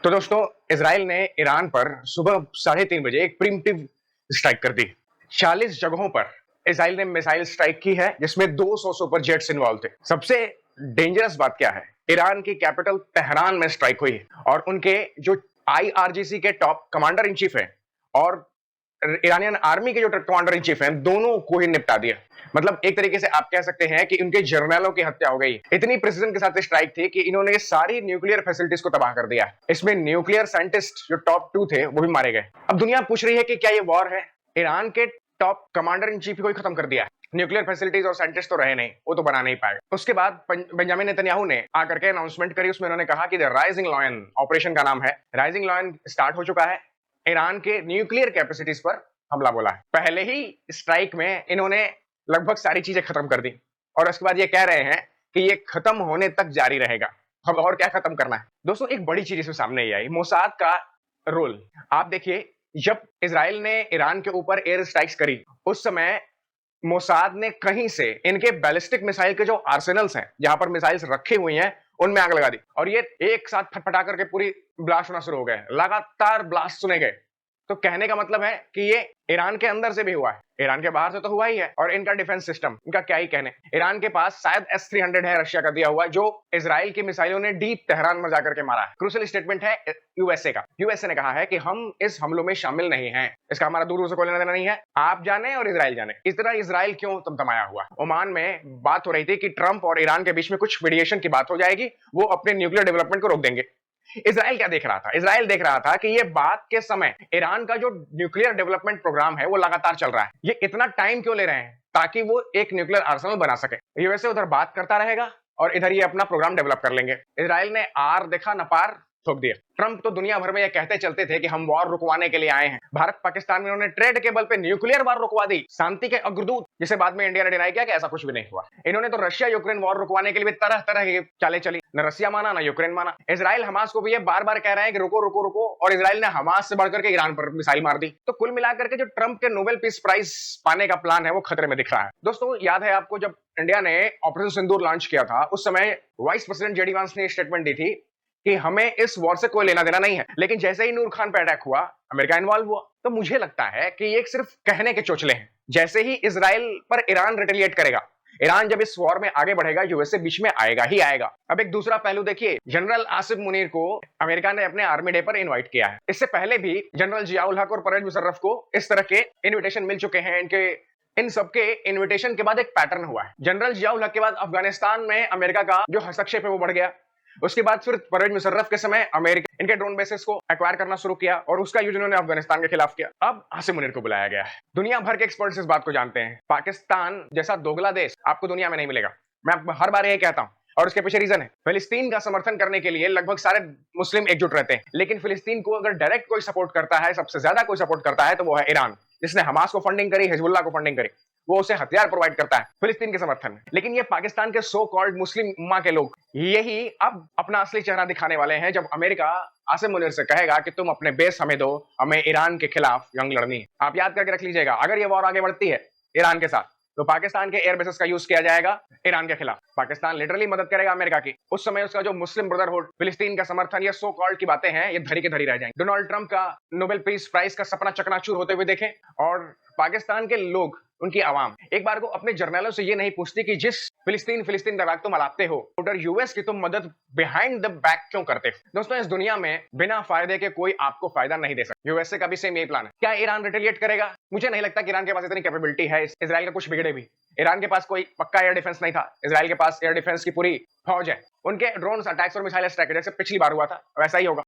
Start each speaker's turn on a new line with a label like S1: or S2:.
S1: तो दोस्तों, इजराइल ने ईरान पर सुबह 3:30 बजे एक प्रीम्प्टिव स्ट्राइक कर दी। 40 जगहों पर इजराइल ने मिसाइल स्ट्राइक की है, जिसमें 200 सुपर जेट्स इन्वॉल्व थे। सबसे डेंजरस बात क्या है, ईरान की कैपिटल तेहरान में स्ट्राइक हुई और उनके जो आईआरजीसी के टॉप कमांडर इन चीफ हैं और ईरानियन आर्मी के जो कमांडर इन चीफ हैं, दोनों को ही निपटा दिया। मतलब एक तरीके से आप कह सकते हैं कि उनके जर्नलों की हत्या हो गई। इतनी प्रिसीजन के साथ स्ट्राइक थी कि इन्होंने सारी न्यूक्लियर फैसिलिटीज को तबाह कर दिया। इसमें न्यूक्लियर साइंटिस्ट जो टॉप 2 थे वो भी मारे गए। अब दुनिया पूछ रही है कि क्या ये वॉर है? ईरान के टॉप कमांडर इन चीफ को ही खत्म कर दिया। न्यूक्लियर फैसिलिटीज और साइंटिस्ट तो रहे नहीं, वो तो बना नहीं पाए। उसके बाद बेंजामिन नेतन्याहू ने आकर के अनाउंसमेंट करी। उसमें उन्होंने कहा कि द राइजिंग लायन, ऑपरेशन का नाम है, राइजिंग लायन स्टार्ट हो चुका है। ईरान के न्यूक्लियर कैपेसिटीज पर हमला बोला है। पहले ही स्ट्राइक में इन्होंने लगभग सारी चीजें खत्म कर दी और उसके बाद ये कह रहे हैं कि ये खत्म होने तक जारी रहेगा। अब और क्या खत्म करना है? दोस्तों, एक बड़ी चीज इसमें सामने ही आई, मोसाद का रोल। आप देखिए, जब इजराइल ने ईरान के ऊपर एयर स्ट्राइक्स करी, उस समय मोसाद ने कहीं से इनके बैलिस्टिक मिसाइल के जो आर्सेनल्स हैं, जहां पर मिसाइल्स रखी हुई हैं, उनमें आग लगा दी और ये एक साथ फटफटा करके पूरी ब्लास्ट होना शुरू हो गए। लगातार ब्लास्ट सुने गए। तो कहने का मतलब है कि ये ईरान के अंदर से भी हुआ है, ईरान के बाहर से तो हुआ ही है। और इनका डिफेंस सिस्टम, इनका क्या ही कहने। ईरान के पास शायद S-300 है, रशिया का दिया हुआ, जो इजराइल की मिसाइलों ने डीप तेहरान में जाकर के मारा है। क्रूशियल स्टेटमेंट है यूएसए का। यूएसए ने कहा है कि हम इस हमलों में शामिल नहीं हैं, इसका हमारा दूर से कोई लेना देना नहीं है। आप जाने और इजराइल जाने। इस तरह इजराइल क्यों तमतमाया हुआ? ओमान में बात हो रही थी कि ट्रंप और ईरान के बीच में कुछ मीडिएशन की बात हो जाएगी, वो अपने न्यूक्लियर डेवलपमेंट को रोक देंगे। इजराइल क्या देख रहा था? इजराइल देख रहा था कि ये बात के समय ईरान का जो न्यूक्लियर डेवलपमेंट प्रोग्राम है वो लगातार चल रहा है। ये इतना टाइम क्यों ले रहे हैं? ताकि वो एक न्यूक्लियर आर्सेनल बना सके। यूएसए उधर बात करता रहेगा और इधर ये अपना प्रोग्राम डेवलप कर लेंगे। इजराइल ने आर देखा न पार ठोक दिया। ट्रंप तो दुनिया भर में ये कहते चलते थे कि हम वॉर रुकवाने के लिए आए हैं। भारत पाकिस्तान में उन्होंने ट्रेड के बल पे न्यूक्लियर वॉर रुकवा दी, शांति के अग्रदूत, जिसे बाद में इंडिया ने डिनाई किया कि ऐसा कुछ भी नहीं हुआ। इन्होंने तो रशिया यूक्रेन वॉर रुकवाने के लिए तरह तरह की चालें चली। न रशिया माना, न यूक्रेन माना। इजराइल हमास को भी ये बार बार कह रहे हैं कि रुको रुको रुको, और इजराइल ने हमास से बढ़कर के ईरान पर मिसाइल मार दी। तो कुल मिलाकर के जो ट्रंप के नोबेल पीस प्राइज पाने का प्लान है वो खतरे में दिख रहा है। दोस्तों, याद है आपको, जब इंडिया ने ऑपरेशन सिंदूर लॉन्च किया था, उस समय वाइस प्रेसिडेंट जेडी वांस ने स्टेटमेंट दी थी कि हमें इस वॉर से कोई लेना देना नहीं है। लेकिन जैसे ही नूर खान पर अटैक हुआ, अमेरिका इन्वॉल्व हुआ। तो मुझे लगता है कि ये सिर्फ कहने के चोचले हैं। जैसे ही इजराइल पर ईरान रिटेलिएट करेगा, ईरान जब इस वॉर में आगे बढ़ेगा, यूएसए बीच में आएगा ही आएगा। अब एक दूसरा पहलू देखिए, जनरल आसिफ मुनीर को अमेरिका ने अपने आर्मी डे पर इनवाइट किया है। इससे पहले भी जनरल जियाउल हक और परवेज मुशर्रफ को इस तरह के इन्विटेशन मिल चुके हैं। इन सबके इन्विटेशन के बाद एक पैटर्न हुआ है। जनरल जियाउल हक के बाद अफगानिस्तान में अमेरिका का जो हस्तक्षेप है वो बढ़ गया। उसके बाद फिर परवेज मुशर्रफ के समय अमेरिका इनके ड्रोन बेसेस को एक्वायर करना शुरू किया और उसका यूज उन्होंने अफगानिस्तान के खिलाफ किया। अब आसिम मुनीर को बुलाया गया है। दुनिया भर के एक्सपर्ट्स इस बात को जानते हैं, पाकिस्तान जैसा दोगला देश आपको दुनिया में नहीं मिलेगा। मैं आपको हर बार यही कहता हूं, और उसके पीछे रीजन है। फिलिस्तीन का समर्थन करने के लिए लगभग सारे मुस्लिम एकजुट रहते हैं, लेकिन फिलिस्तीन को अगर डायरेक्ट कोई सपोर्ट करता है, सबसे ज्यादा कोई सपोर्ट करता है, तो वो है ईरान, जिसने हमास को फंडिंग करी, हिजबुल्लाह को फंडिंग करी। वो उसे हथियार प्रोवाइड करता है फिलिस्तीन के समर्थन में। लेकिन ये पाकिस्तान के सो कॉल्ड मुस्लिम उम्मा के लोग यही अब अपना असली चेहरा दिखाने वाले हैं, जब अमेरिका आसिम मुनीर से कहेगा कि तुम अपने बेस हमें दो, हमें ईरान के खिलाफ जंग लड़नी है। आप याद करके रख लीजिएगा, अगर ये वॉर आगे बढ़ती है ईरान के साथ, तो पाकिस्तान के एयर बेसेस का यूज किया जाएगा ईरान के खिलाफ। पाकिस्तान लिटरली मदद करेगा अमेरिका की। उस समय उसका जो मुस्लिम ब्रदरहुड, फिलिस्तीन का समर्थन, ये सो कॉल्ड की बातें हैं, ये धरी के धरी रह जाएंगे। डोनाल्ड ट्रंप का नोबेल पीस प्राइज का सपना चकनाचूर होते हुए देखें, और पाकिस्तान के लोग, उनकी आवाम एक बार को अपने जर्नलों से ये नहीं पूछती कि जिस फिलिस्तीन दबाग तुम अलापते हो, उधर यूएस की तुम मदद बिहाइंड द बैक क्यों करते हो? दोस्तों, इस दुनिया में बिना फायदे के कोई आपको फायदा नहीं दे सकता। यूएसए का भी सेम यही प्लान है। क्या ईरान रिटेलिएट करेगा? मुझे नहीं लगता कि ईरान के पास इतनी कैपेबिलिटी है। इजराइल का कुछ बिगड़े भी, ईरान के पास कोई पक्का एयर डिफेंस नहीं था। इजराइल के पास एयर डिफेंस की पूरी फौज है। उनके ड्रोन अटैक्स और मिसाइल स्ट्राइक जैसे पिछली बार हुआ था, वैसा ही होगा।